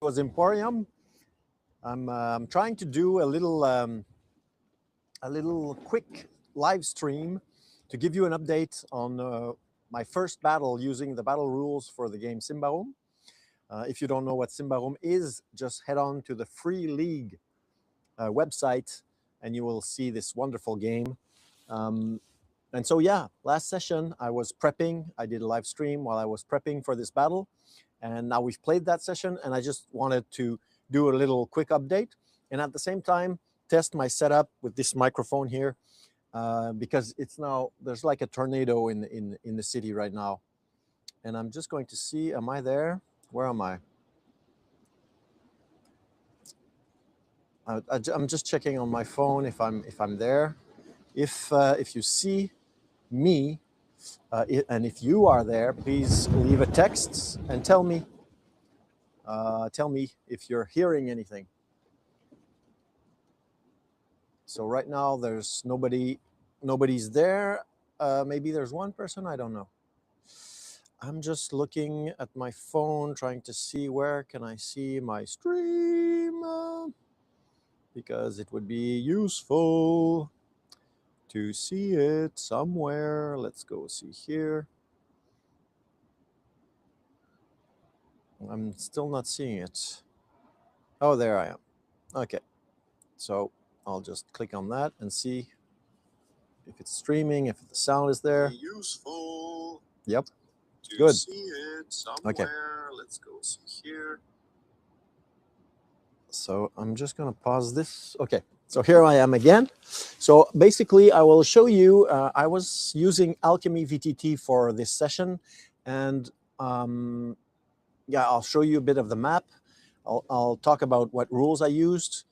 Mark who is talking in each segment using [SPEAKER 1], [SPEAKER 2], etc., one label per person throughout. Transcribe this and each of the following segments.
[SPEAKER 1] was Emporium. I'm trying to do a little quick live stream to give you an update on my first battle using the battle rules for the game Symbaroum. If you don't know what Symbaroum is, just head on to the Free League website and you will see this wonderful game. And so, yeah, last session I was prepping. I did a live stream while I was prepping for this battle. And now we've played that session, and I just wanted to do a little quick update. And at the same time, test my setup with this microphone here, because it's now, there's like a tornado in the city right now. And I'm just going to see, am I there? Where am I? I'm just checking on my phone if I'm there. If you see me, and if you are there, please leave a text and tell me if you're hearing anything. So right now there's nobody's there. Maybe there's one person, I don't know. I'm just looking at my phone, trying to see where can I see my stream, because it would be useful to see it somewhere. Let's go see here. I'm still not seeing it. Oh, there I am. Okay, so I'll just click on that and see if it's streaming, if the sound is there.
[SPEAKER 2] Useful.
[SPEAKER 1] Yep.
[SPEAKER 2] To
[SPEAKER 1] Good.
[SPEAKER 2] see it somewhere.
[SPEAKER 1] Okay.
[SPEAKER 2] Let's go see here.
[SPEAKER 1] So I'm just going to pause this. Okay. So here I am again. So basically, I will show you, I was using Alchemy VTT for this session. And yeah, I'll show you a bit of the map. I'll talk about what rules I used.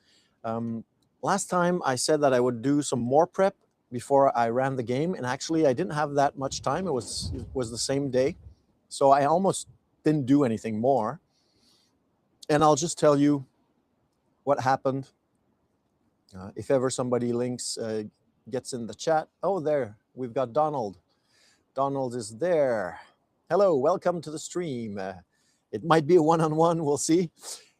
[SPEAKER 1] Last time I said that I would do some more prep before I ran the game. And actually, I didn't have that much time. It was the same day. So I almost didn't do anything more. And I'll just tell you what happened. If ever somebody gets in the chat. Oh, there, we've got Donald. Donald is there. Hello, welcome to the stream. It might be a one-on-one, we'll see.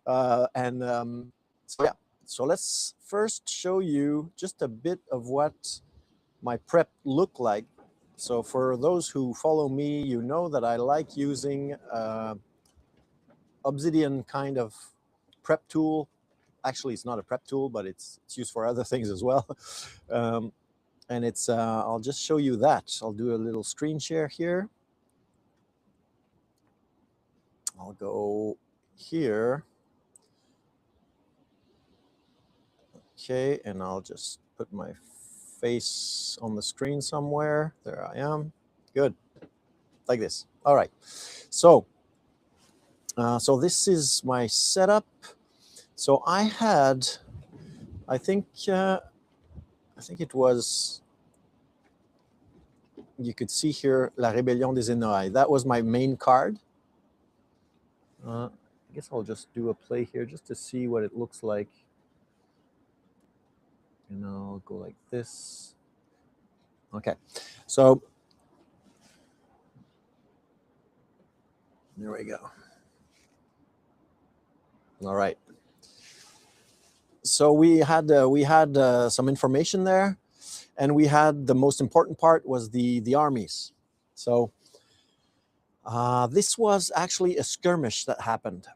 [SPEAKER 1] So yeah, so let's first show you just a bit of what my prep looked like. So for those who follow me, you know that I like using Obsidian kind of prep tool. Actually, it's not a prep tool, but it's used for other things as well. And it's, I'll just show you that. I'll do a little screen share here. I'll go here. Okay, and I'll just put my face on the screen somewhere. There I am. Good, like this. All right. So, so this is my setup. So I had, I think it was, you could see here, La Rébellion des Ennerais. That was my main card. I guess I'll just do a play here just to see what it looks like. And I'll go like this. Okay, so there we go. All right. So we had some information there, and we had the most important part was the armies. So this was actually a skirmish that happened.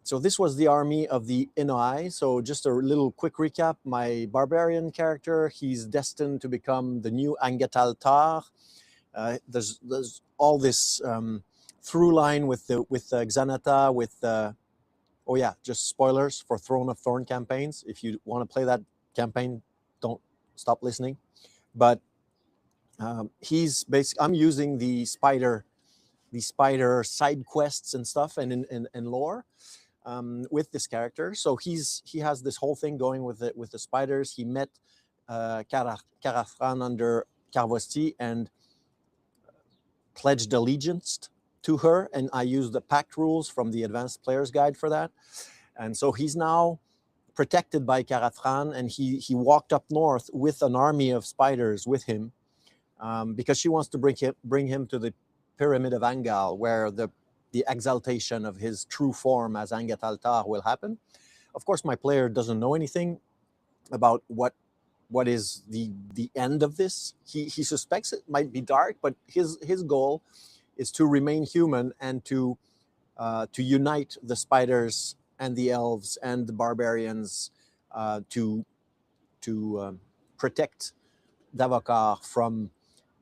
[SPEAKER 1] So this was the army of the Inoi. So just a little quick recap. My barbarian character, he's destined to become the new Angetaltar. There's all this through line with Xanata, with oh yeah, just spoilers for Throne of Thorn campaigns. If you want to play that campaign, don't stop listening. But he's basically, I'm using the spider side quests and stuff and lore with this character. So he has this whole thing going with the spiders. He met Carafran under Carvosti and pledged allegiance to her, and I used the pact rules from the Advanced Player's Guide for that. And so he's now protected by Carafran, and he walked up north with an army of spiders with him, because she wants to bring him to the Pyramid of Angal, where the the exaltation of his true form as Angat Altar will happen. Of course, my player doesn't know anything about what is the end of this. He suspects it might be dark, but his goal is to remain human and to unite the spiders and the elves and the barbarians to protect Davokar from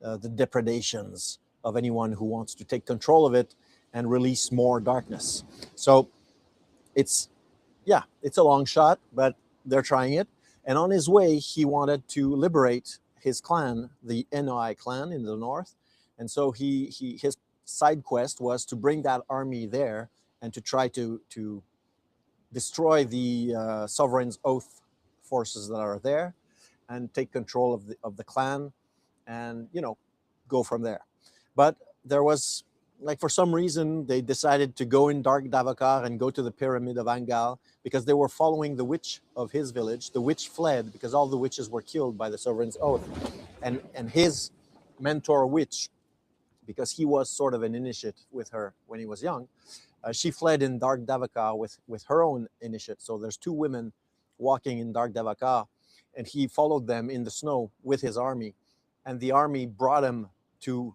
[SPEAKER 1] the depredations of anyone who wants to take control of it and release more darkness. So it's a long shot, but they're trying it. And on his way, he wanted to liberate his clan, the Enoi clan in the north. And so his side quest was to bring that army there and to try to destroy the Sovereign's Oath forces that are there and take control of the clan and, go from there. But there was, like, for some reason, they decided to go in Dark Davokar and go to the Pyramid of Angal because they were following the witch of his village. The witch fled because all the witches were killed by the Sovereign's Oath. And his mentor witch, because he was sort of an initiate with her when he was young, she fled in Dark Davokar with her own initiate. So there's two women walking in Dark Davokar, and he followed them in the snow with his army. And the army brought him to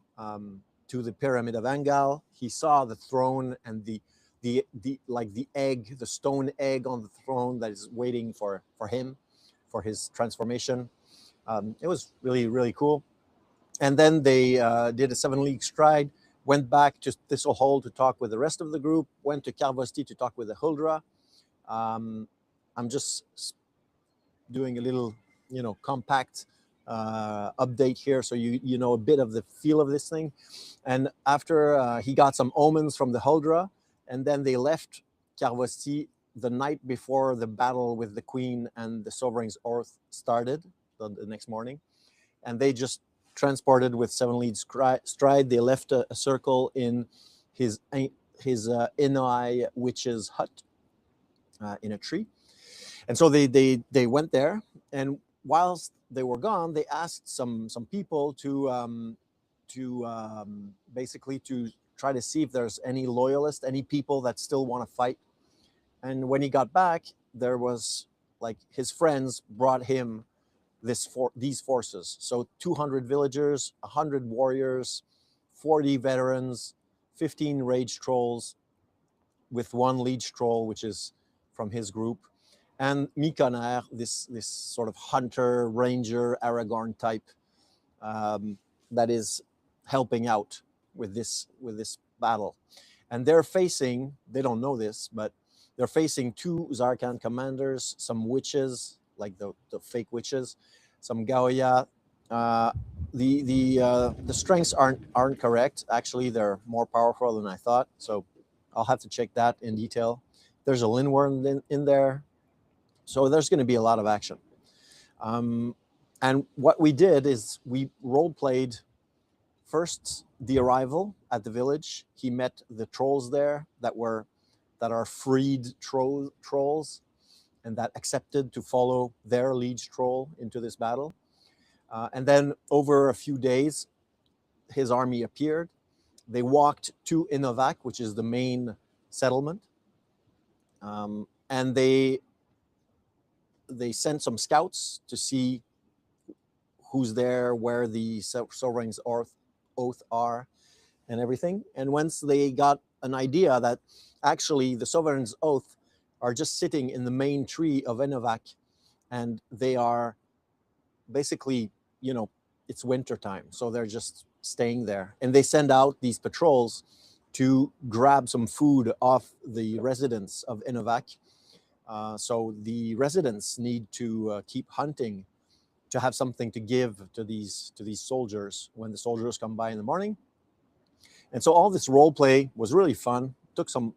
[SPEAKER 1] the Pyramid of Angal. He saw the throne and the egg, the stone egg on the throne that is waiting for him, for his transformation. It was really, really cool. And then they did a 7-league stride, went back to Thistlehold to talk with the rest of the group, went to Karvosti to talk with the Huldra. I'm just doing a little, compact update here so you know a bit of the feel of this thing. And after he got some omens from the Huldra, and then they left Karvosti the night before the battle with the Queen and the Sovereign's Oath started, the next morning. And they just transported with 7-league stride. They left a circle in his Enoi witch's hut in a tree. And so they went there, and whilst they were gone, they asked some people to basically to try to see if there's any loyalists, any people that still want to fight. And when he got back, there was, like, his friends brought him these forces. So 200 villagers, 100 warriors, 40 veterans, 15 rage trolls, with one liege troll, which is from his group, and Mikoner, this sort of hunter, ranger, Aragorn type that is helping out with this battle. And they don't know this, but they're facing 2 Zarkhan commanders, some witches, like the fake witches, some Gaoya. The strengths aren't correct. Actually, they're more powerful than I thought. So I'll have to check that in detail. There's a Linworm in there. So there's going to be a lot of action. And what we did is we role-played first the arrival at the village. He met the trolls there that are freed trolls and that accepted to follow their liege troll into this battle. And then over a few days, his army appeared. They walked to Inovac, which is the main settlement. And they sent some scouts to see who's there, where the Sovereign's Oath are, and everything. And once they got an idea that actually the Sovereign's Oath are just sitting in the main tree of Inovac, and they are basically, it's winter time, so they're just staying there. And they send out these patrols to grab some food off the residents of Inovac. So the residents need to keep hunting to have something to give to these soldiers when the soldiers come by in the morning. And so all this role play was really fun. Took some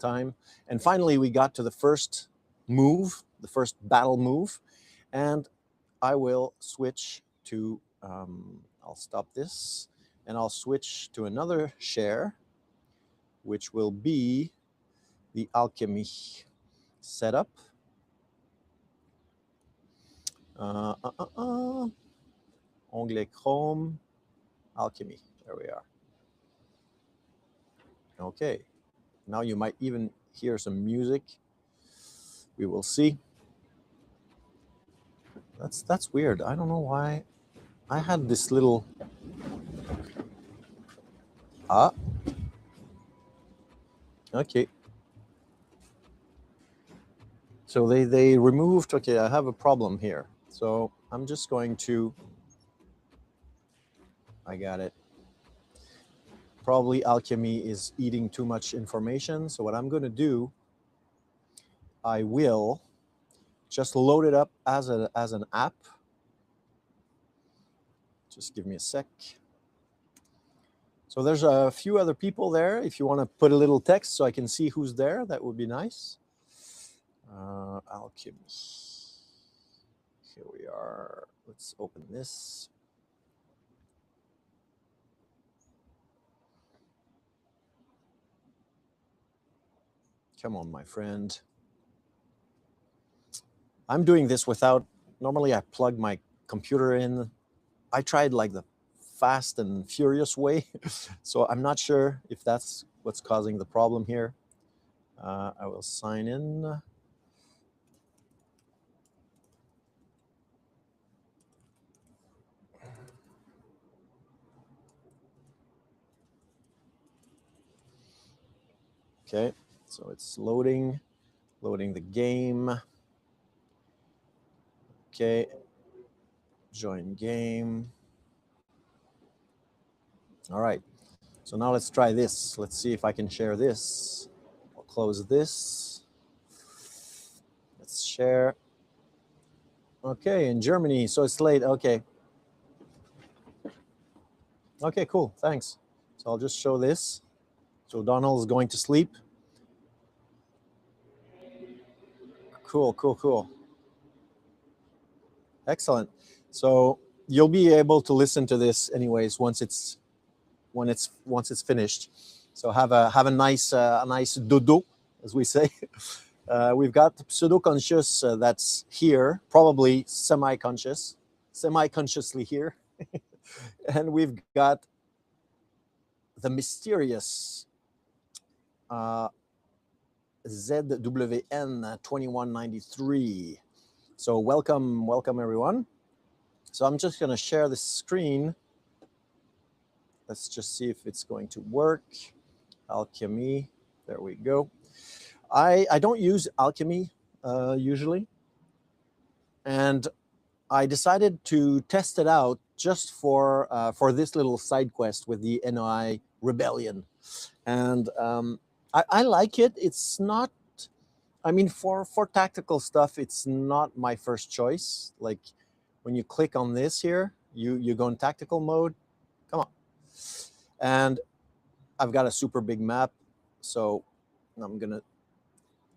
[SPEAKER 1] time, and finally we got to the first move, the first battle move, and I will switch to. I'll stop this, and I'll switch to another share, which will be the alchemy setup. Onglet Chrome, alchemy. There we are. Okay, Now you might even hear some music. We will see. That's weird. I don't know why. I had this little okay. So they removed. Okay, I have a problem here. So I'm just going to. I got it. Probably Alchemy is eating too much information. So what I'm going to do, I will just load it up as an app. Just give me a sec. So there's a few other people there. If you want to put a little text so I can see who's there, that would be nice. Alchemy. Here we are. Let's open this. Come on, my friend. I'm doing this without, normally I plug my computer in. I tried like the fast and furious way. So I'm not sure if that's what's causing the problem here. I will sign in. Okay, so it's loading the game. Okay, join game. All right, so now let's try this. Let's see if I can share this. I'll close this. Let's share. Okay, in Germany, so it's late. Okay. Okay, cool, thanks. So I'll just show this. So Donald is going to sleep. Cool, cool, cool. Excellent. So you'll be able to listen to this anyways once it's finished. So have a nice dodo, as we say. We've got pseudo-conscious that's here, probably semi-consciously here. And we've got the mysterious ZWN 2193. So welcome everyone. So I'm just gonna share the screen. Let's just see if it's going to work. Alchemy, there we go. I don't use Alchemy usually, and I decided to test it out just for this little side quest with the NOI Rebellion, and I like it. It's not, I mean, for tactical stuff, it's not my first choice. Like when you click on this here, you go in tactical mode. Come on, and I've got a super big map, so I'm gonna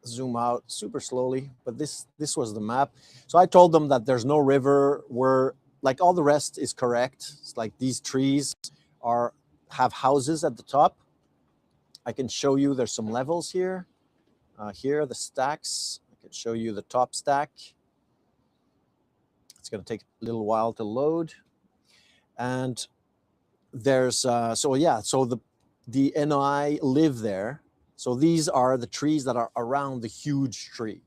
[SPEAKER 1] zoom out super slowly, but this was the map. So I told them that there's no river, where like all the rest is correct. It's like these trees have houses at the top. I can show you there's some levels here. Here are the stacks. I can show you the top stack. It's going to take a little while to load. And there's so yeah, so the NOI live there. So these are the trees that are around the huge tree.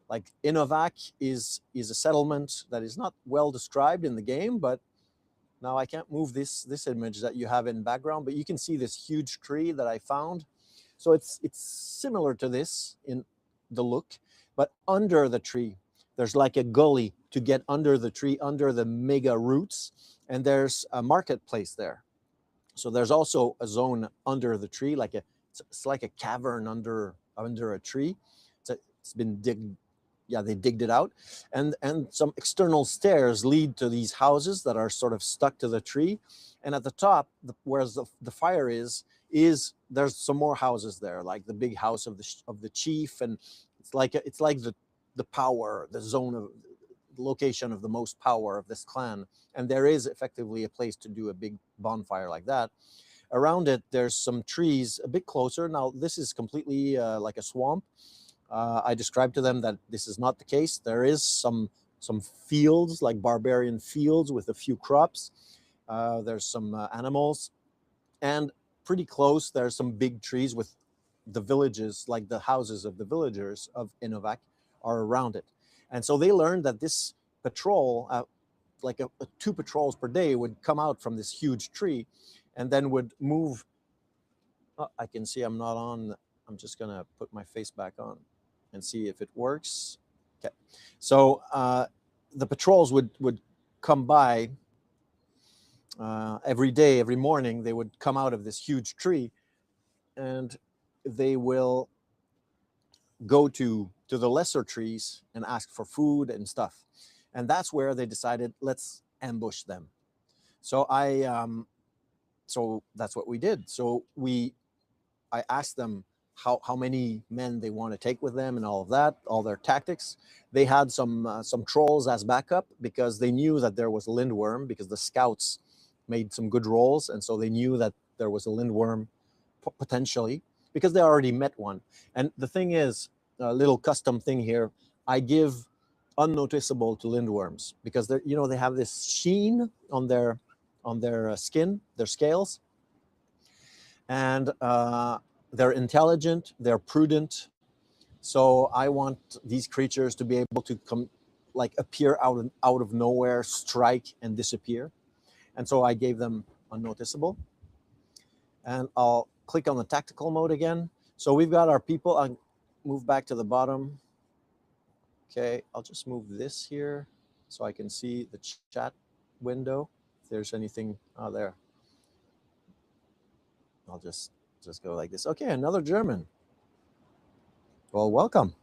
[SPEAKER 1] Like Inovac is a settlement that is not well described in the game, but now I can't move this image that you have in background, but you can see this huge tree that I found. So it's similar to this in the look, but under the tree, there's like a gully to get under the tree, under the mega roots, and there's a marketplace there. So there's also a zone under the tree, like it's like a cavern under a tree. It's been digged. Yeah, they digged it out, and some external stairs lead to these houses that are sort of stuck to the tree. And at the top, where the fire is there's some more houses there, like the big house of the chief, and it's like the power, the zone of location of the most power of this clan. And there is effectively a place to do a big bonfire like that. Around it, there's some trees a bit closer. Now, this is completely like a swamp. I described to them that this is not the case. There is some fields, like barbarian fields with a few crops. There's some animals, and pretty close there's some big trees with the villages, like the houses of the villagers of Inovac, are around it. And so they learned that this patrol, like a 2 patrols per day, would come out from this huge tree and then would move. Oh, I can see I'm not on. I'm just going to put my face back on and see if it works. Okay. So the patrols would come by every day, every morning. They would come out of this huge tree, and they will go to the lesser trees and ask for food and stuff. And that's where they decided, let's ambush them. So so that's what we did. So I asked them how many men they want to take with them and all of that, all their tactics. They had some trolls as backup because they knew that there was a lindworm, because the scouts made some good rolls, and so they knew that there was a lindworm potentially, because they already met one. And the thing is, a little custom thing here, I give unnoticeable to lindworms because they're, they have this sheen on their skin, their scales, and they're intelligent, they're prudent. So I want these creatures to be able to come, like appear out of nowhere, strike and disappear. And so I gave them unnoticeable. And I'll click on the tactical mode again. So we've got our people. I'll move back to the bottom. Okay, I'll just move this here so I can see the chat window. If there's anything there, I'll just go like this. Okay, another German. Well, welcome.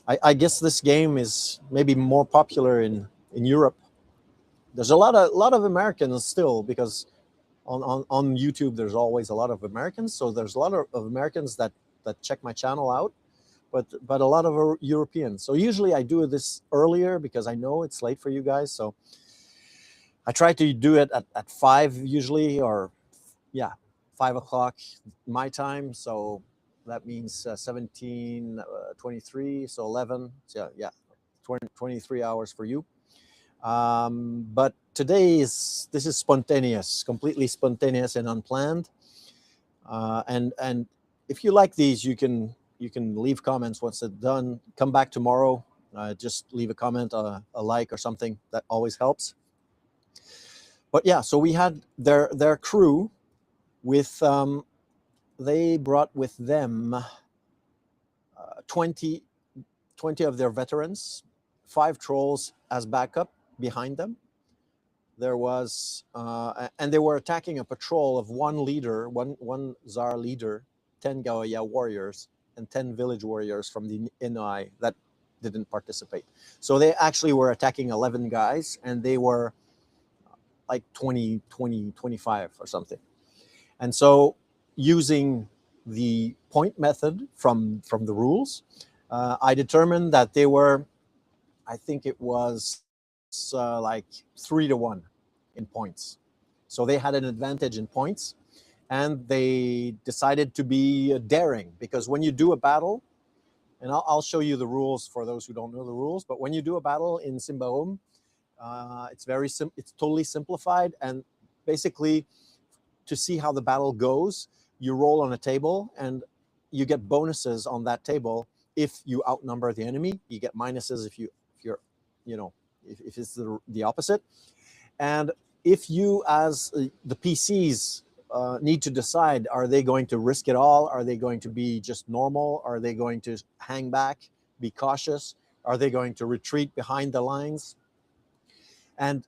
[SPEAKER 1] I guess this game is maybe more popular in Europe. There's a lot of Americans still, because on YouTube there's always a lot of Americans. So there's a lot of Americans that check my channel out, but a lot of Europeans. So usually I do this earlier because I know it's late for you guys. So I try to do it at 5 usually, or 5 o'clock my time. So that means 17, 23, so 11. So yeah, 23 hours for you. But this is spontaneous, completely spontaneous and unplanned. And if you like these, you can leave comments once it's done. Come back tomorrow. Just leave a comment, a like or something. That always helps. But yeah, so we had their crew with they brought with them 20 of their veterans, 5 trolls as backup behind them. There was and they were attacking a patrol of 1 leader, one Tsar leader, 10 Gaoya warriors, and 10 village warriors from the Inai that didn't participate. So they actually were attacking 11 guys, and they were like 20, 25 or something. And so using the point method from the rules, I determined that they were, I think it was like 3-1 in points. So they had an advantage in points, and they decided to be daring, because when you do a battle, and I'll show you the rules for those who don't know the rules, but when you do a battle in Symbaroum, it's totally simplified, and basically, to see how the battle goes, you roll on a table and you get bonuses on that table if you outnumber the enemy. You get minuses if you're if it's the opposite. And if you, as the PCs, need to decide, are they going to risk it all? Are they going to be just normal? Are they going to hang back, be cautious? Are they going to retreat behind the lines? And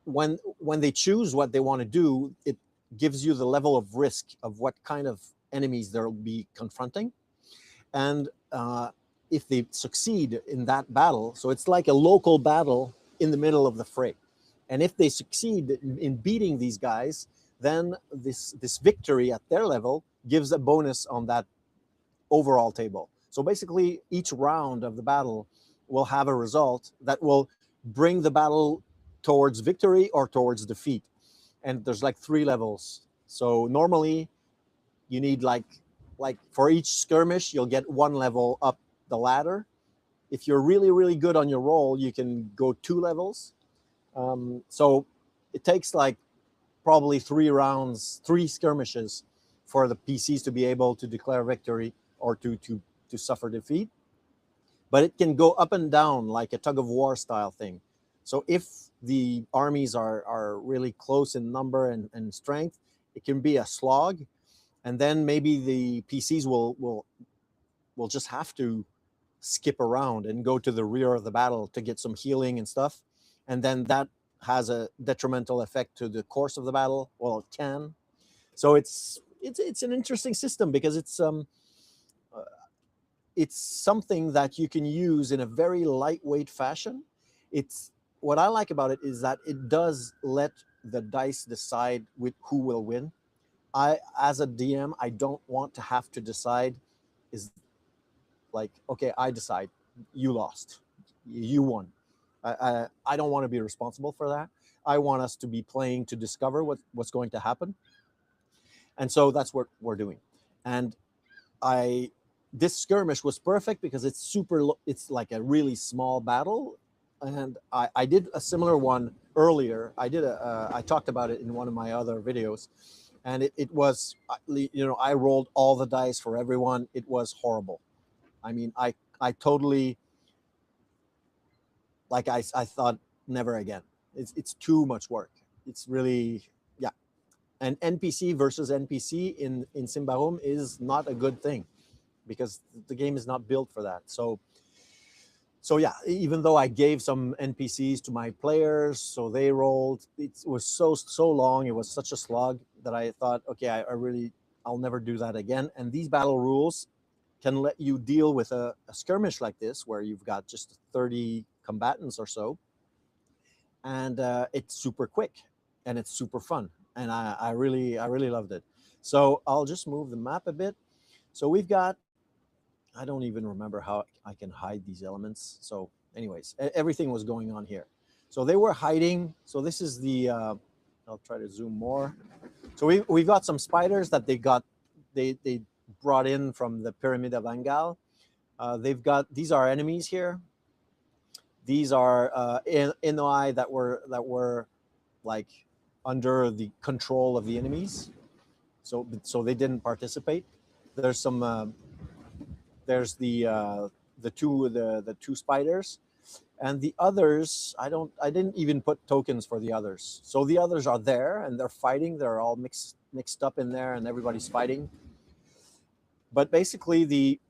[SPEAKER 1] when they choose what they want to do, it gives you the level of risk of what kind of enemies they'll be confronting. And if they succeed in that battle, so it's like a local battle in the middle of the fray. And if they succeed in beating these guys, then this victory at their level gives a bonus on that overall table. So basically, each round of the battle will have a result that will bring the battle towards victory or towards defeat. And there's like 3 levels. So normally you need like for each skirmish, you'll get 1 level up the ladder. If you're really, really good on your roll, you can go 2 levels. So it takes like probably 3 rounds, 3 skirmishes for the PCs to be able to declare victory or to suffer defeat. But it can go up and down like a tug of war style thing. So if the armies are really close in number and strength, it can be a slog, and then maybe the PCs will just have to skip around and go to the rear of the battle to get some healing and stuff, and then that has a detrimental effect to the course of the battle. Well, it can. So it's an interesting system because it's something that you can use in a very lightweight fashion. It's what I like about it is that it does let the dice decide with who will win. I, as a DM, I don't want to have to decide. Is like, okay, I decide, you lost, you won. I don't want to be responsible for that. I want us to be playing to discover what's going to happen, and so that's what we're doing. And this skirmish was perfect because it's like a really small battle, and I did a similar one earlier. I talked about it in one of my other videos, and it was, I rolled all the dice for everyone. It was horrible. I mean, I totally, like I thought, never again. It's too much work. It's really, yeah. And NPC versus NPC in Symbaroum is not a good thing because the game is not built for that. So yeah, even though I gave some NPCs to my players, so they rolled, it was so long, it was such a slog that I thought, okay, I'll never do that again. And these battle rules can let you deal with a skirmish like this, where you've got just 30 combatants or so, and it's super quick and it's super fun, and I really loved it. So I'll just move the map a bit. So we've got, I don't even remember how I can hide these elements. So anyways, everything was going on here. So they were hiding. So this is the, I'll try to zoom more. So we've got some spiders that they brought in from the Pyramid of Angal. These are enemies here. These are Inoi that were like under the control of the enemies. So they didn't participate. There's some, there's the two spiders, and the others, I didn't even put tokens for the others. So the others are there and they're fighting. They're all mixed up in there and everybody's fighting. But basically the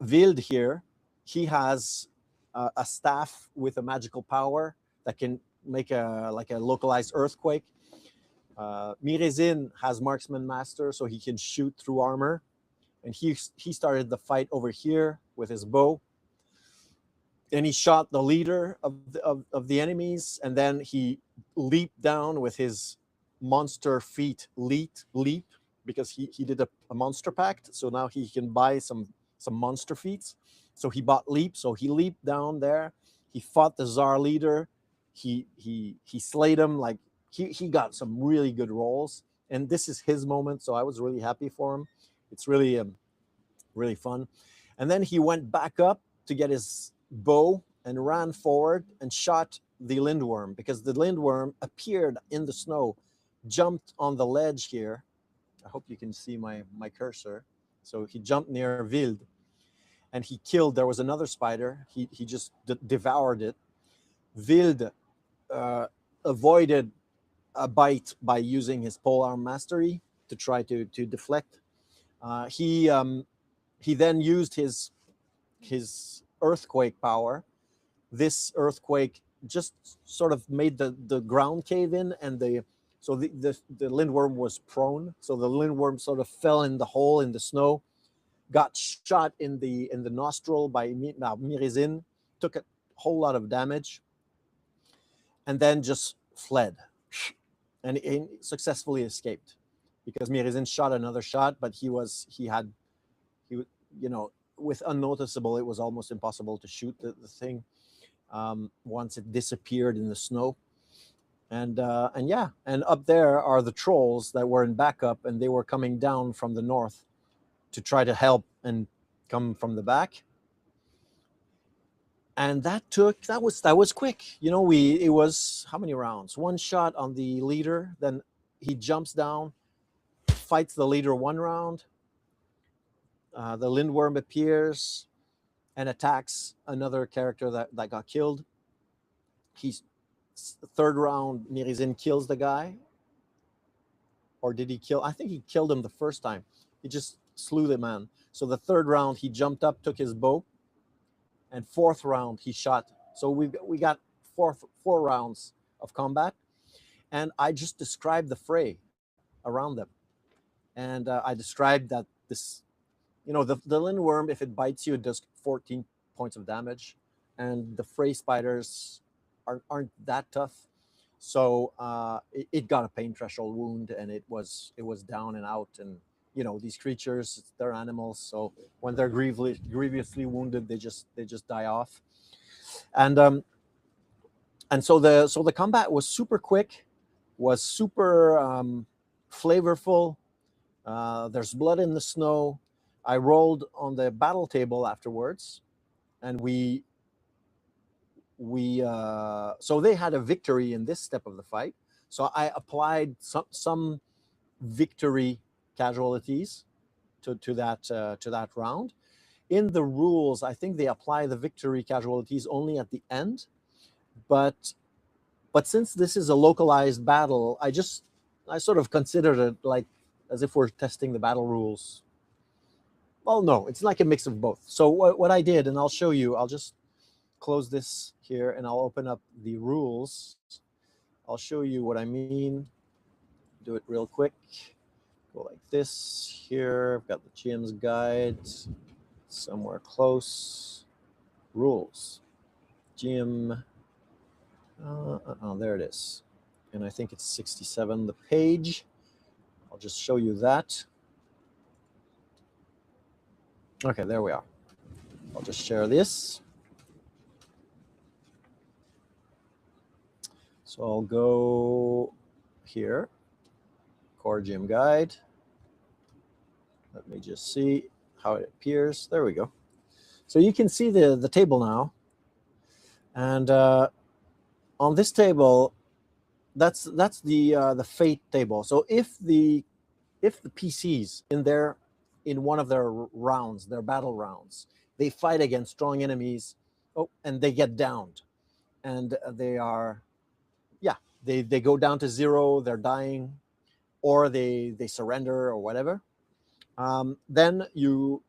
[SPEAKER 1] Wild here, he has a staff with a magical power that can make a localized earthquake. Mirezin has Marksman Master, so he can shoot through armor. And he started the fight over here with his bow. And he shot the leader of the enemies, and then he leaped down with his monster feat leap, because he did a monster pact, so now he can buy some monster feats. So he bought leap, so he leaped down there. He fought the Tsar leader. He slayed him. Like he got some really good rolls, and this is his moment, so I was really happy for him. It's really really fun. And then he went back up to get his bow and ran forward and shot the lindworm, because the lindworm appeared in the snow, jumped on the ledge here. I hope you can see my cursor. So he jumped near Wild and he killed, there was another spider. He just devoured it. Wild avoided a bite by using his polearm mastery to try to deflect. He then used his earthquake power. This earthquake just sort of made the ground cave in, and the lindworm was prone. So the lindworm sort of fell in the hole in the snow, got shot in the nostril by Mirezin, took a whole lot of damage, and then just fled, and he successfully escaped, because Mirezin shot another shot, but with unnoticeable, it was almost impossible to shoot the thing once it disappeared in the snow. And up there are the trolls that were in backup, and they were coming down from the north to try to help and come from the back. And that was quick. It was how many rounds? One shot on the leader, then he jumps down, fights the leader one round. The Lindworm appears and attacks another character that got killed. He's third round, Mirizin kills the guy. Or did he kill? I think he killed him the first time. He just slew the man. So the third round, he jumped up, took his bow, and fourth round, he shot. So we got four rounds of combat, and I just described the fray around them, and I described that this, the Lindworm, if it bites you, it does 14 points of damage, and the fray spiders aren't that tough. So it got a pain threshold wound, and it was down and out. And these creatures, they're animals, so when they're grievously wounded, they just die off. And so the combat was super quick, was super flavorful. There's blood in the snow. I rolled on the battle table afterwards, and so they had a victory in this step of the fight. So I applied some victory casualties to that round. In the rules, I think they apply the victory casualties only at the end, but since this is a localized battle, I sort of considered it like as if we're testing the battle rules. Well, no, it's like a mix of both. So what I did, and I'll show you, I'll just close this here and I'll open up the rules. I'll show you what I mean. Do it real quick. Go like this here. I've got the GM's guide somewhere close. Rules. GM. There it is. And I think it's 67, the page. I'll just show you that. Okay, there we are. I'll just share this. So I'll go here, core GM guide. Let me just see how it appears. There we go. So you can see the table now. And on this table, that's the fate table. So if the PCs in one of their rounds, their battle rounds, they fight against strong enemies, and they get downed, and they go down to 0, they're dying, or they surrender or whatever. Then you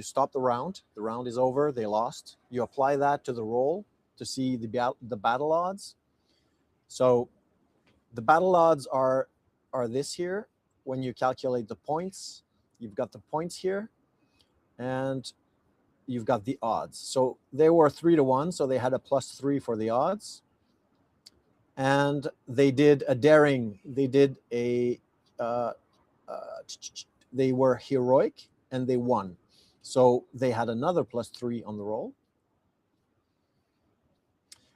[SPEAKER 1] stop the round. The round is over. They lost. You apply that to the roll to see the battle odds. So the battle odds are this here. When you calculate the points, you've got the points here, and you've got the odds. So they were 3-1, so they had a +3 for the odds. And they did a daring. They did they were heroic, and they won. So they had another +3 on the roll.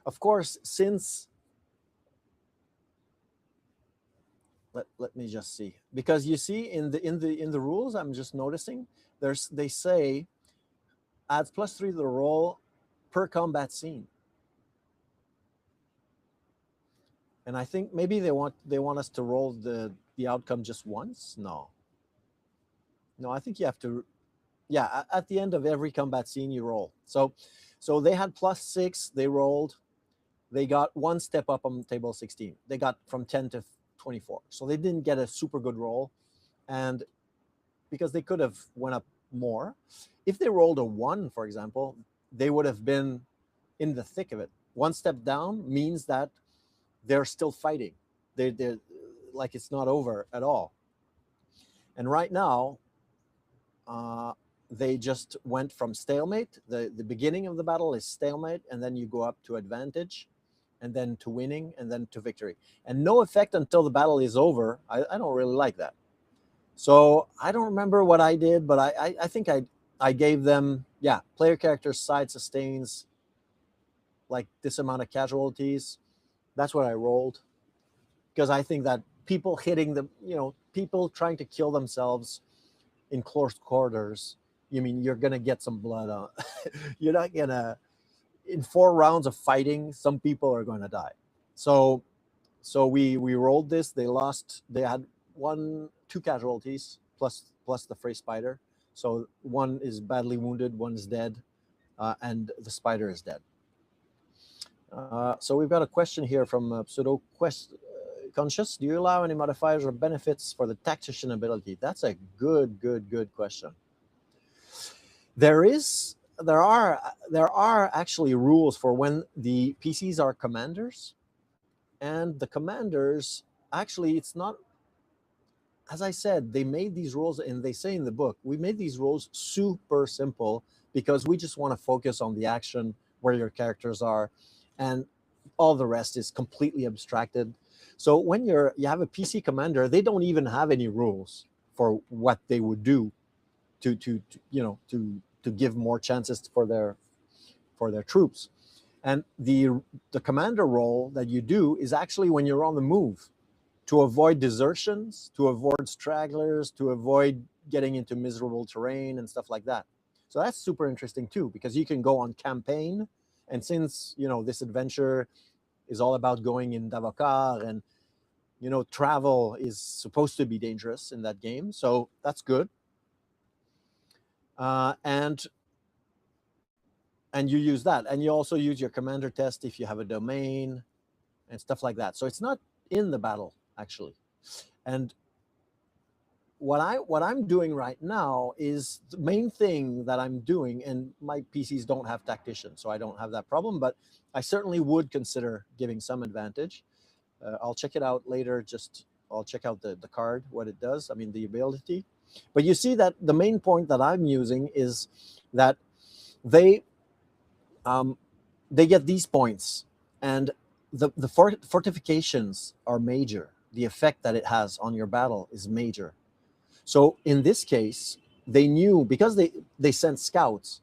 [SPEAKER 1] Of course, since let me just see, because you see in the rules, I'm just noticing they say adds +3 to the roll per combat scene. And I think maybe they want us to roll the outcome just once. No, I think you have to. Yeah, at the end of every combat scene, you roll. So they had +6. They rolled. They got one step up on table 16. They got from 10 to 24. So they didn't get a super good roll, and because they could have went up more. If they rolled a 1, for example, they would have been in the thick of it. One step down means that they're still fighting. They're like it's not over at all. And right now, they just went from stalemate. The beginning of the battle is stalemate, and then you go up to advantage, and then to winning, and then to victory. And no effect until the battle is over. I don't really like that. So I don't remember what I did, but I think I gave them, player characters side sustains like this amount of casualties. That's what I rolled, because I think that people hitting the, people trying to kill themselves in close quarters, you're going to get some blood on. You're not going to, in 4 rounds of fighting, some people are going to die. So we rolled this. They lost. They had two casualties plus the Frey spider. So one is badly wounded, one is dead, and the spider is dead. So we've got a question here from Pseudo Quest Conscious. Do you allow any modifiers or benefits for the tactician ability? That's a good question. There are actually rules for when the PCs are commanders, and the commanders actually, it's not, as I said, they made these rules, and they say in the book, we made these rules super simple because we just want to focus on the action, where your characters are, and all the rest is completely abstracted. So when you have a PC commander, they don't even have any rules for what they would do to give more chances for their troops. And the commander role that you do is actually when you're on the move, to avoid desertions, to avoid stragglers, to avoid getting into miserable terrain and stuff like that. So that's super interesting too, because you can go on campaign, and since this adventure is all about going in Davokar, and travel is supposed to be dangerous in that game, so that's good. And you use that, and you also use your commander test if you have a domain and stuff like that. So it's not in the battle actually. And what I'm doing right now is the main thing that I'm doing, and my PCs don't have tactician, so I don't have that problem, but I certainly would consider giving some advantage. I'll check it out later. I'll check out the card, what it does, I mean the ability. But you see that the main point that I'm using is that they get these points, and the fortifications are major. The effect that it has on your battle is major. So in this case, they knew, because they sent scouts,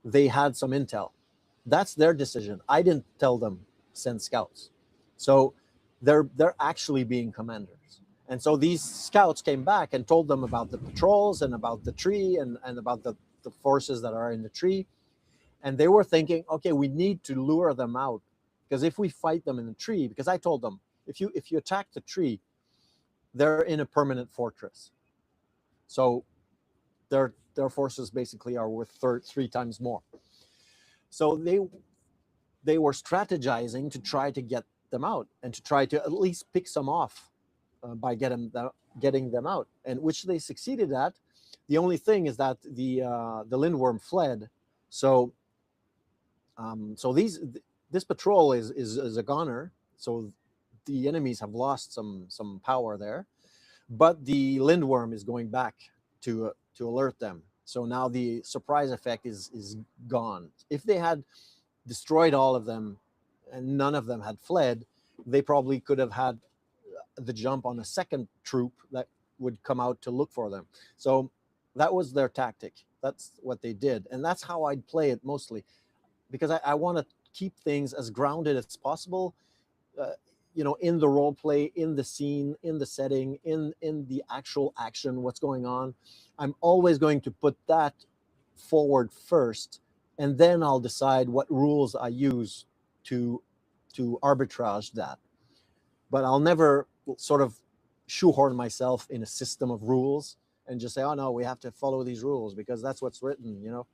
[SPEAKER 1] they had some intel. That's their decision. I didn't tell them send scouts. So they're actually being commanders. And so these scouts came back and told them about the patrols and about the tree and about the forces that are in the tree. And they were thinking, okay, we need to lure them out, because if we fight them in the tree, because I told them, if you attack the tree, they're in a permanent fortress. So their forces basically are worth 3 times more. So they were strategizing to try to get them out, and to try to at least pick some off by getting them out, and which they succeeded at. The only thing is that the Lindworm fled. So this patrol is a goner. So the enemies have lost some power there, but the Lindworm is going back to alert them. So now the surprise effect is gone. If they had destroyed all of them and none of them had fled, they probably could have had the jump on a second troop that would come out to look for them. So that was their tactic. That's what they did, and that's how I'd play it mostly, because I want to keep things as grounded as possible. In the role play, in the scene, in the setting, in the actual action, what's going on. I'm always going to put that forward first, and then I'll decide what rules I use to arbitrage that. But I'll never sort of shoehorn myself in a system of rules and just say, oh no, we have to follow these rules because that's what's written.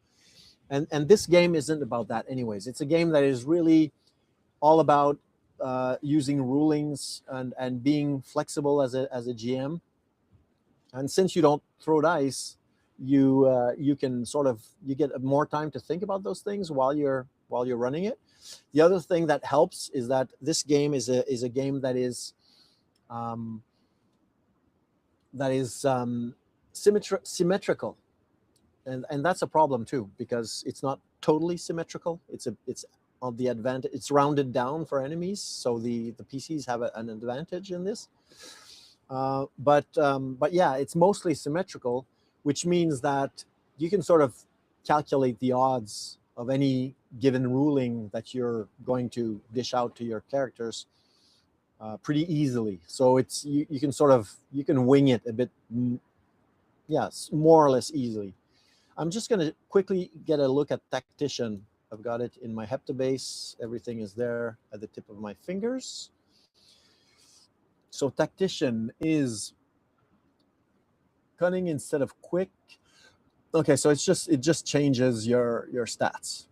[SPEAKER 1] And this game isn't about that anyways. It's a game that is really all about using rulings and being flexible as a GM. And since you don't throw dice, you can you get more time to think about those things while you're running it. The other thing that helps is that this game is a game that is symmetrical, and that's a problem too, because it's not totally symmetrical. It's on the advantage. It's rounded down for enemies, so the PCs have an advantage in this. But yeah, it's mostly symmetrical, which means that you can sort of calculate the odds of any given ruling that you're going to dish out to your characters pretty easily. So it's you can wing it a bit, yes, more or less easily. I'm just going to quickly get a look at Tactician. I've got it in my heptabase. Everything is there at the tip of my fingers. So Tactician is cunning instead of quick. Okay, so it just changes your stats.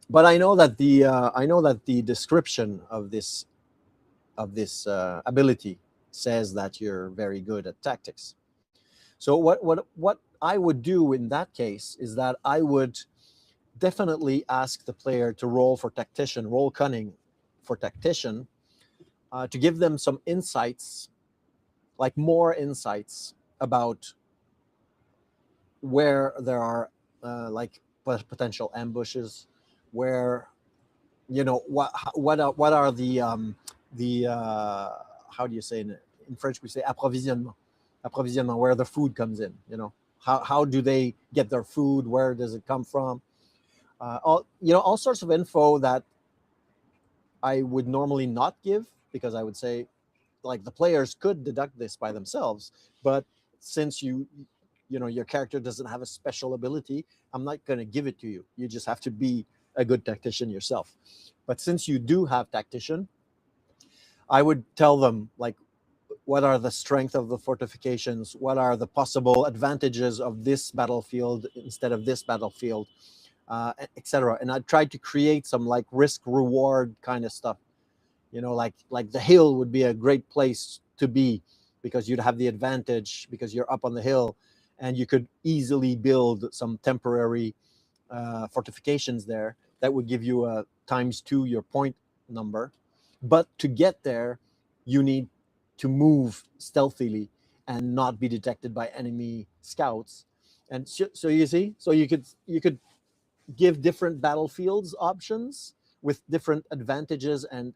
[SPEAKER 1] But I know that the description of this ability says that you're very good at tactics. So what I would do in that case is that I would definitely ask the player to roll for tactician, roll cunning for tactician, to give them some insights, like more insights about where there are like potential ambushes, where what are the how do you say in French we say approvisionnement, where the food comes in. How do they get their food? Where does it come from? All sorts of info that I would normally not give, because I would say, like, the players could deduct this by themselves, but since your character doesn't have a special ability, I'm not going to give it to you. You just have to be a good tactician yourself. But since you do have tactician, I would tell them, like, what are the strength of the fortifications, what are the possible advantages of this battlefield instead of this battlefield, etc. And I tried to create some, like, risk reward kind of stuff. Like the hill would be a great place to be, because you'd have the advantage because you're up on the hill, and you could easily build some temporary fortifications there that would give you a ×2 your point number. But to get there, you need to move stealthily and not be detected by enemy scouts. And so you see, so you could give different battlefields options with different advantages and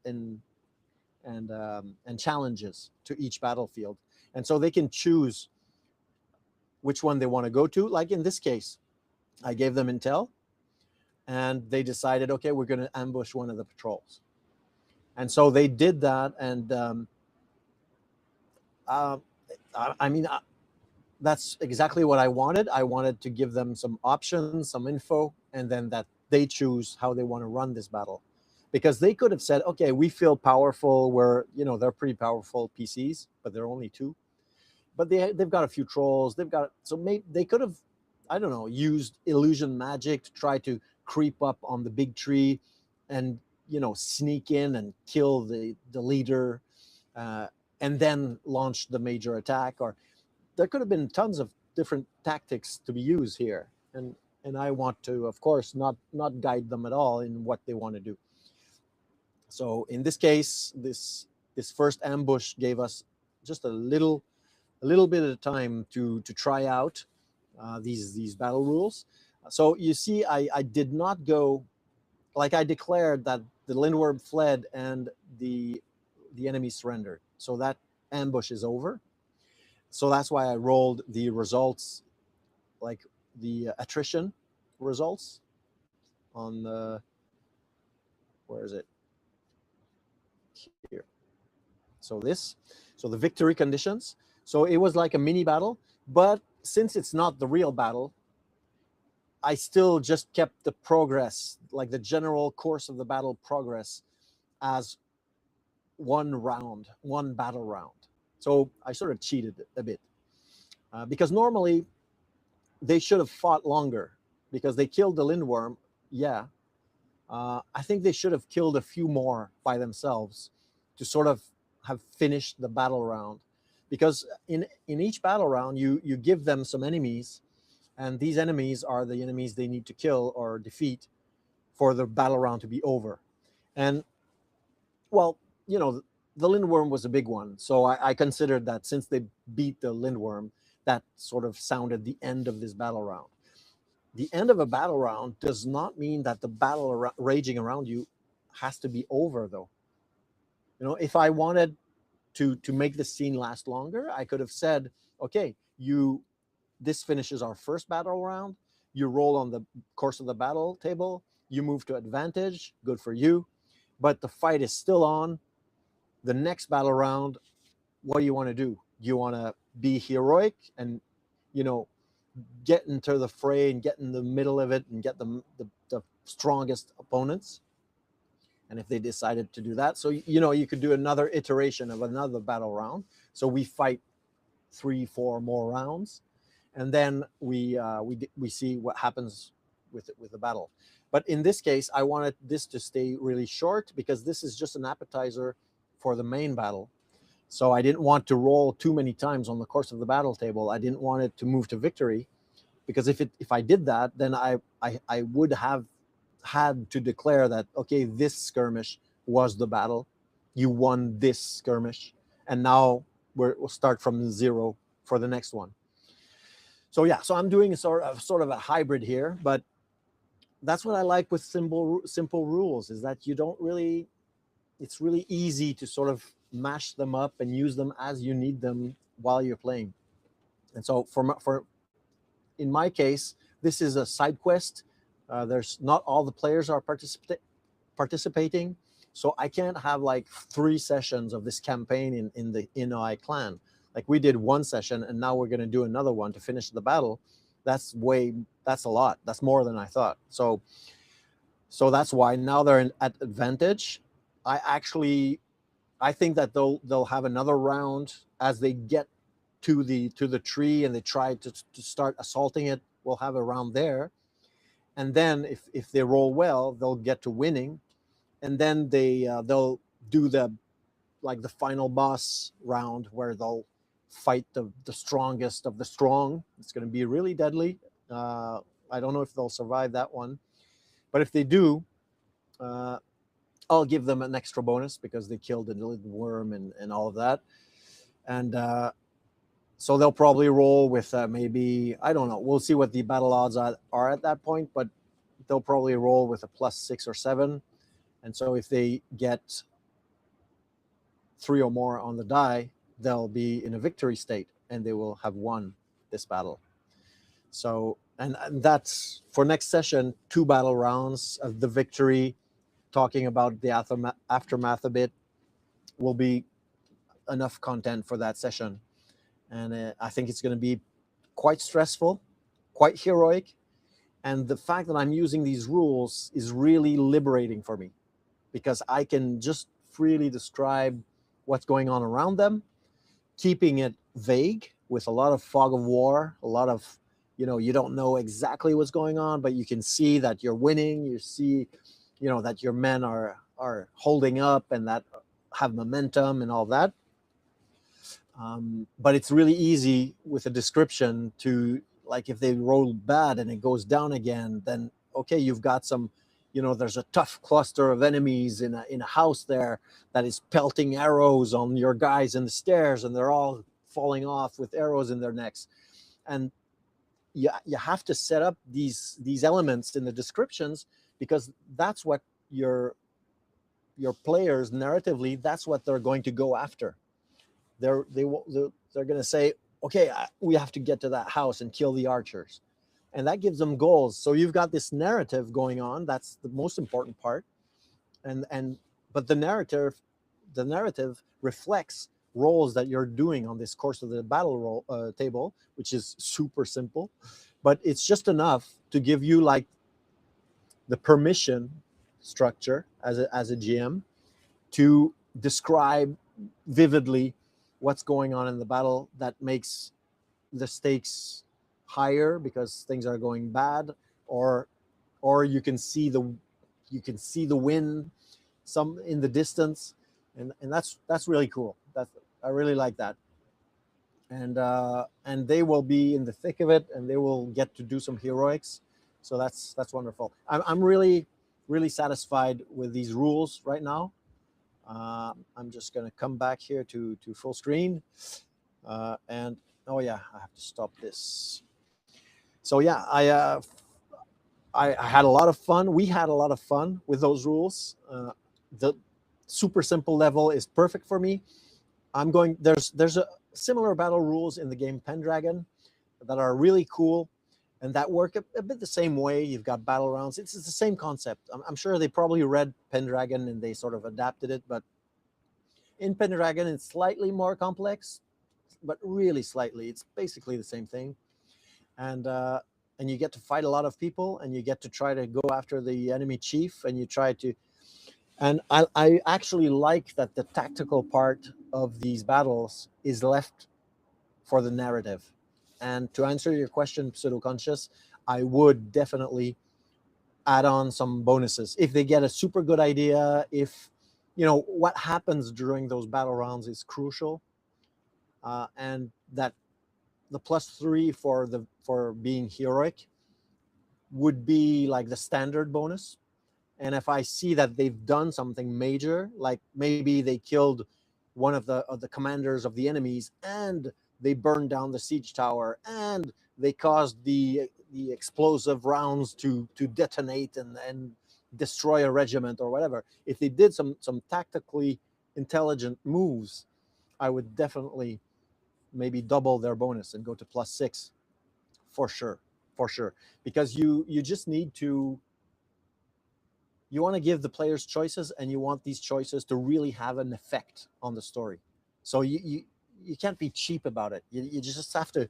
[SPEAKER 1] challenges to each battlefield, and so they can choose which one they want to go to. Like in this case, I gave them intel, and they decided, okay, we're going to ambush one of the patrols, and so they did that. And I mean, that's exactly what I wanted. I wanted to give them some options, some info, and then that they choose how they want to run this battle. Because they could have said, okay, we feel powerful. They're pretty powerful PCs, but they're only 2. But they've got a few trolls. So maybe they could have, I don't know, used illusion magic to try to creep up on the big tree and, sneak in and kill the leader, and then launch the major attack. Or there could have been tons of different tactics to be used here. And I want to, of course, not guide them at all in what they want to do. So in this case, this first ambush gave us just a little bit of time to try out these battle rules. So you see, I did not go, like, I declared that the Lindworm fled and the enemy surrendered. So that ambush is over. So that's why I rolled the results, like the attrition results on the, where is it? Here. So the victory conditions. So it was like a mini battle, but since it's not the real battle, I still just kept the progress, like the general course of the battle progress, as one battle round. So I sort of cheated a bit, because normally they should have fought longer, because they killed the Lindworm. Yeah. I think they should have killed a few more by themselves to sort of have finished the battle round, because in each battle round you give them some enemies, and these enemies are the enemies they need to kill or defeat for the battle round to be over. And, well, the Lindworm was a big one, so I considered that since they beat the Lindworm, that sort of sounded the end of this battle round. The end of a battle round does not mean that the battle raging around you has to be over, though. If I wanted to make the scene last longer, I could have said, okay, this finishes our first battle round. You roll on the course of the battle table. You move to advantage. Good for you. But the fight is still on. The next battle round, what do you want to do? Do you want to be heroic and, get into the fray and get in the middle of it and get the strongest opponents? And if they decided to do that, so you could do another iteration of another battle round. So we fight 3-4 more rounds, and then we see what happens with the battle. But in this case, I wanted this to stay really short because this is just an appetizer for the main battle. So I didn't want to roll too many times on the course of the battle table. I didn't want it to move to victory, because if I did that, then I would have had to declare that, okay, this skirmish was the battle, you won this skirmish, and now we'll start from zero for the next one. So yeah, so I'm doing sort of a hybrid here, but that's what I like with simple rules, is that you don't really, it's really easy to sort of mash them up and use them as you need them while you're playing. And so for in my case, this is a side quest. There's not all the players are participating, so I can't have like 3 sessions of this campaign in the Inoi clan. Like we did 1 session, and now we're going to do another one to finish the battle. That's a lot. That's more than I thought. So that's why now they're at advantage. I think that they'll have another round as they get to the tree and they try to start assaulting it. We'll have a round there, and then if they roll well, they'll get to winning, and then they'll do the final boss round where they'll fight the strongest of the strong. It's going to be really deadly. I don't know if they'll survive that one, but if they do, I'll give them an extra bonus because they killed the little worm and all of that. And so they'll probably roll with maybe, I don't know, we'll see what the battle odds are at that point, but they'll probably roll with a +6 or 7. And so if they get 3 or more on the die, they'll be in a victory state and they will have won this battle. So, and that's for next session, 2 battle rounds of the victory, talking about the aftermath a bit, will be enough content for that session. And I think it's going to be quite stressful, quite heroic. And the fact that I'm using these rules is really liberating for me, because I can just freely describe what's going on around them, keeping it vague with a lot of fog of war, a lot of, you don't know exactly what's going on, but you can see that you're winning. You see, that your men are holding up and that have momentum and all that. But it's really easy with a description to, like, if they roll bad and it goes down again, then okay, you've got some, there's a tough cluster of enemies in a house there that is pelting arrows on your guys in the stairs, and they're all falling off with arrows in their necks. And you have to set up these elements in the descriptions, because that's what your players narratively, that's what they're going to go after. They're going to say, okay, we have to get to that house and kill the archers, and that gives them goals. So you've got this narrative going on. That's the most important part, but the narrative reflects roles that you're doing on this course of the battle table, which is super simple, but it's just enough to give you like the permission structure as a GM to describe vividly what's going on in the battle, that makes the stakes higher because things are going bad, or you can see the win some in the distance, and that's really cool. I really like that. And they will be in the thick of it, and they will get to do some heroics. So that's wonderful. I'm really satisfied with these rules right now. I'm just going to come back here to full screen, and oh yeah, I have to stop this. So yeah, I had a lot of fun. We had a lot of fun with those rules. The super simple level is perfect for me. There's a similar battle rules in the game Pendragon that are really cool and that work a bit the same way. You've got battle rounds. It's the same concept. I'm sure they probably read Pendragon and they sort of adapted it, but in Pendragon it's slightly more complex, but really slightly. It's basically the same thing. And you get to fight a lot of people, and you get to try to go after the enemy chief, and you try to. And I actually like that the tactical part of these battles is left for the narrative. And to answer your question, Pseudoconscious, I would definitely add on some bonuses if they get a super good idea. If what happens during those battle rounds is crucial, and that the +3 for being heroic would be like the standard bonus. And if I see that they've done something major, like maybe they killed one of the commanders of the enemies, and they burned down the siege tower, and they caused the explosive rounds to detonate and destroy a regiment or whatever. If they did some tactically intelligent moves, I would definitely maybe double their bonus and go to +6 for sure, because you just need to. You want to give the players choices, and you want these choices to really have an effect on the story. So you can't be cheap about it. You just have to,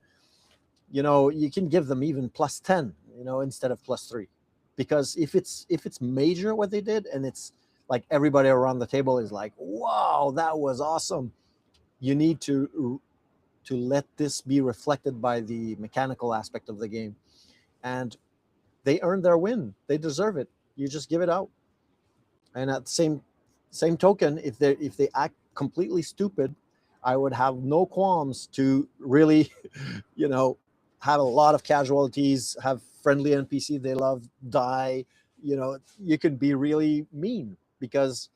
[SPEAKER 1] you can give them even +10, instead of +3, because if it's major what they did, and it's like everybody around the table is like, wow, that was awesome. You need to let this be reflected by the mechanical aspect of the game, and they earned their win. They deserve it. You just give it out. And at the same token, if they act completely stupid, I would have no qualms to really, have a lot of casualties, have friendly NPC they love die. You can be really mean, because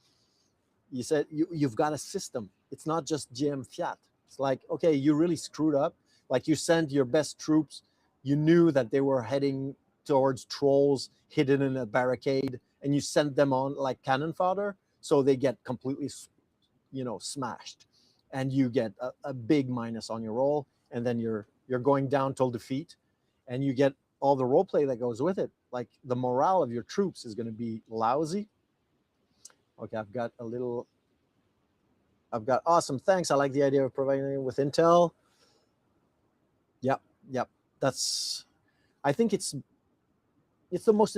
[SPEAKER 1] you said you've got a system. It's not just GM fiat. It's like, okay, you really screwed up. Like, you sent your best troops. You knew that they were heading towards trolls hidden in a barricade, and you sent them on like cannon fodder, so they get completely, smashed, and you get a big minus on your roll, and then you're going down till defeat, and you get all the role play that goes with it. Like, the morale of your troops is going to be lousy. Okay, I've got awesome. Thanks. I like the idea of providing it with Intel. Yep. I think it's the most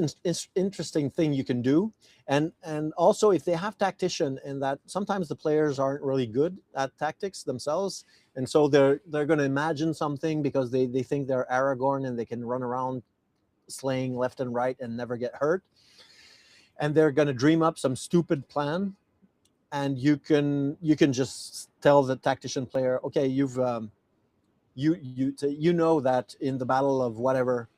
[SPEAKER 1] interesting thing you can do. And also, if they have tactician, and that sometimes the players aren't really good at tactics themselves, and so they're going to imagine something because they think they're Aragorn and they can run around slaying left and right and never get hurt, and they're going to dream up some stupid plan. And you can just tell the tactician player, okay, you know that in the battle of whatever,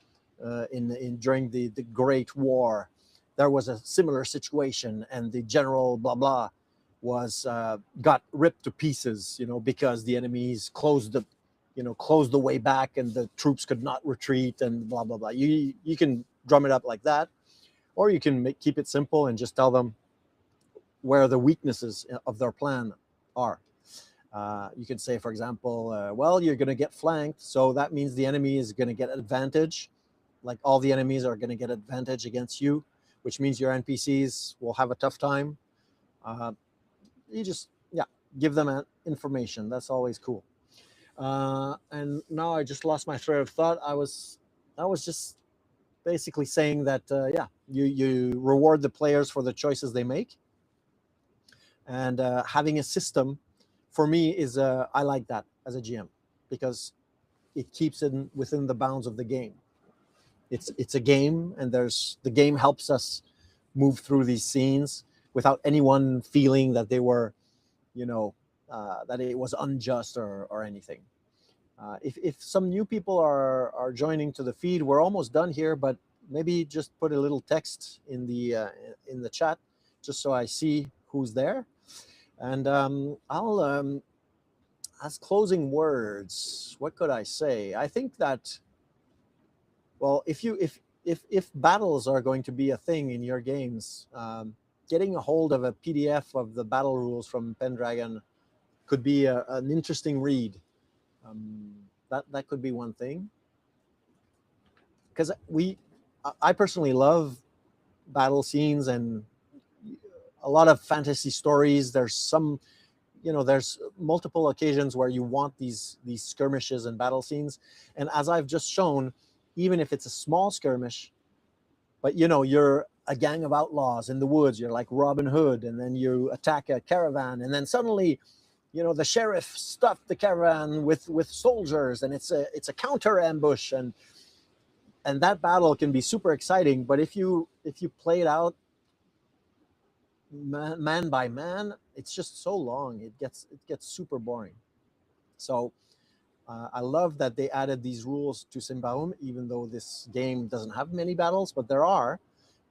[SPEAKER 1] in during the Great War, there was a similar situation, and the general blah blah was got ripped to pieces, because the enemies closed the way back, and the troops could not retreat, and blah blah blah. You can drum it up like that, or you can keep it simple and just tell them where the weaknesses of their plan are. You can say, for example, well, you're going to get flanked, so that means the enemy is going to get advantage. Like, all the enemies are going to get advantage against you, which means your NPCs will have a tough time. You just, give them information. That's always cool. And now I just lost my thread of thought. I was just basically saying that, you reward the players for the choices they make. And having a system, for me, is I like that as a GM, because it keeps it within the bounds of the game. It's a game, and the game helps us move through these scenes without anyone feeling that they were, that it was unjust or anything. If some new people are joining to the feed, we're almost done here, but maybe just put a little text in the chat, just so I see who's there. And I'll, as closing words, what could I say? I think that, well, if battles are going to be a thing in your games, getting a hold of a PDF of the battle rules from Pendragon could be an interesting read. That could be one thing, because I personally love battle scenes and a lot of fantasy stories. There's multiple occasions where you want these skirmishes and battle scenes. And as I've just shown, even if it's a small skirmish, but you're a gang of outlaws in the woods, you're like Robin Hood, and then you attack a caravan, and then suddenly the sheriff stuffed the caravan with soldiers, and it's a counter ambush, and that battle can be super exciting. But if you play it out man by man, it's just so long. It gets super boring. So I love that they added these rules to Symbaroum, even though this game doesn't have many battles, but there are,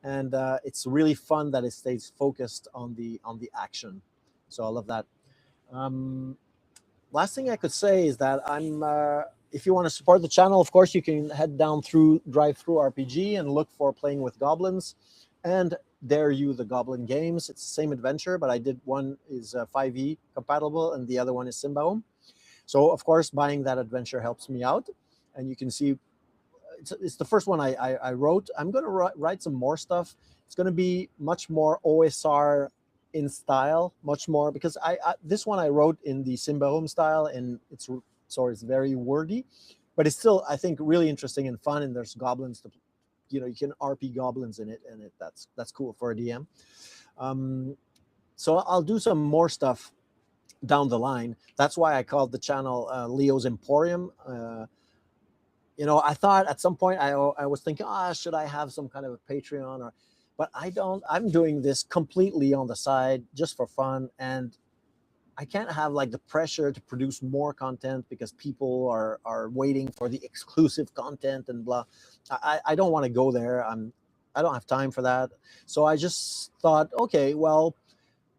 [SPEAKER 1] and it's really fun that it stays focused on the action. So I love that. Um, Last thing I could say is that I'm. If you want to support the channel, of course, you can head down through Drive Through RPG and look for Playing with Goblins, and Dare You the Goblin Games. It's the same adventure, but I did one is 5e compatible, and the other one is Symbaroum. So of course, buying that adventure helps me out, and you can see it's the first one I wrote. I'm going to write some more stuff. It's going to be much more OSR in style, much more because this one I wrote in the Symbaroum style, and it's very wordy, but it's still, I think, really interesting and fun. And there's goblins to, you can RP goblins in it, and that's cool for a DM. So I'll do some more stuff down the line. That's why I called the channel Leo's Emporium. I thought at some point I was thinking, should I have some kind of a Patreon but I don't. I'm doing this completely on the side just for fun, and I can't have like the pressure to produce more content because people are waiting for the exclusive content and blah. I don't want to go there. I don't have time for that. So I just thought, okay, well,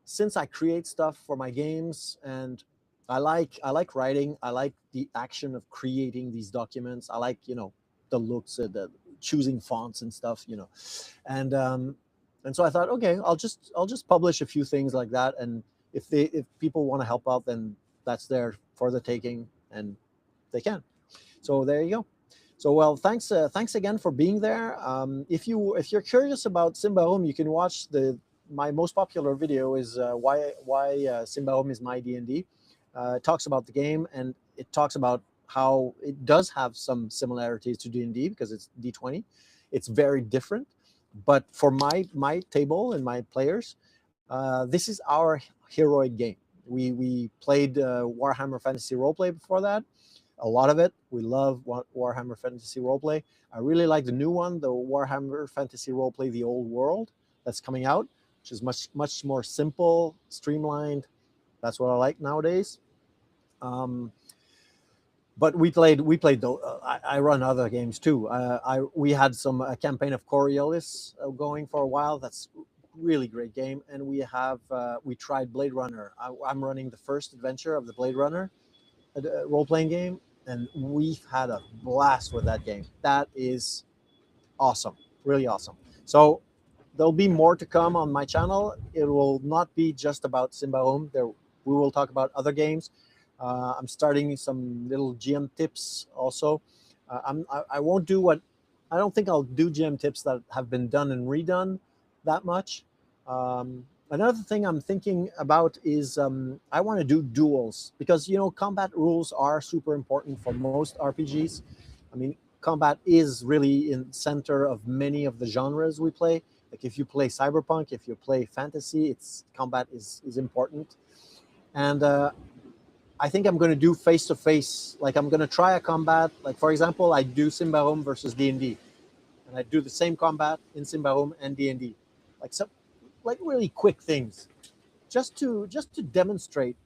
[SPEAKER 1] since I create stuff for my games, and I like writing, I like the action of creating these documents. I like the looks, the choosing fonts and stuff, and so I thought, okay, I'll just publish a few things like that, and if people want to help out, then that's there for the taking, and they can. So there you go. So well, thanks again for being there. If you're curious about Symbaroum, you can watch my most popular video is why Symbaroum is my D&D. It talks about the game, and it talks about how it does have some similarities to D&D because it's D20. It's very different, but for my table and my players, this is our heroic game. We played Warhammer Fantasy Roleplay before that. A lot of it. We love Warhammer Fantasy Roleplay. I really like the new one, the Warhammer Fantasy Roleplay: The Old World, that's coming out, which is much more simple, streamlined. That's what I like nowadays. But we played. I run other games too. We had some campaign of Coriolis going for a while. That's really great game. And we tried Blade Runner. I'm running the first adventure of the Blade Runner role-playing game, and we've had a blast with that game. That is awesome, really awesome. So there'll be more to come on my channel. It will not be just about Symbaroum. We will talk about other games. I'm starting some little GM tips also. I won't do I don't think I'll do GM tips that have been done and redone that much. Another thing I'm thinking about is I want to do duels because combat rules are super important for most RPGs. I mean, combat is really in center of many of the genres we play. Like if you play cyberpunk, if you play fantasy, combat is important. And I think I'm going to do face-to-face. Like I'm going to try a combat. Like for example, I do Symbaroum versus D&D, and I do the same combat in Symbaroum and D&D. Like really quick things, just to demonstrate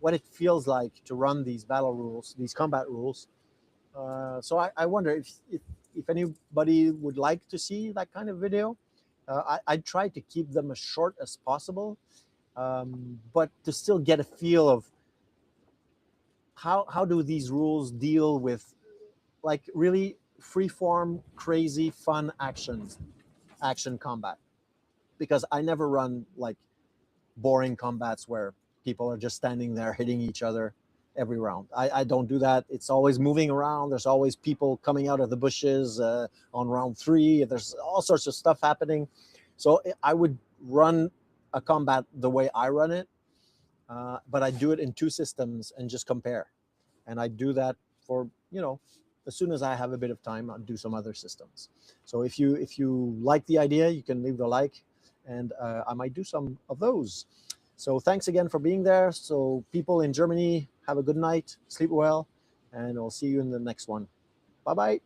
[SPEAKER 1] what it feels like to run these battle rules, these combat rules. So I wonder if anybody would like to see that kind of video. I try to keep them as short as possible, but to still get a feel of how do these rules deal with like really freeform, crazy, fun action combat. Because I never run like boring combats where people are just standing there hitting each other every round. I don't do that. It's always moving around. There's always people coming out of the bushes on round 3. There's all sorts of stuff happening. So I would run a combat the way I run it, but I do it in 2 systems and just compare. And I do that for, as soon as I have a bit of time, I'll do some other systems. So if you like the idea, you can leave a like, and I might do some of those. So thanks again for being there. So people in Germany, have a good night, sleep well, and I'll see you in the next one. Bye-bye.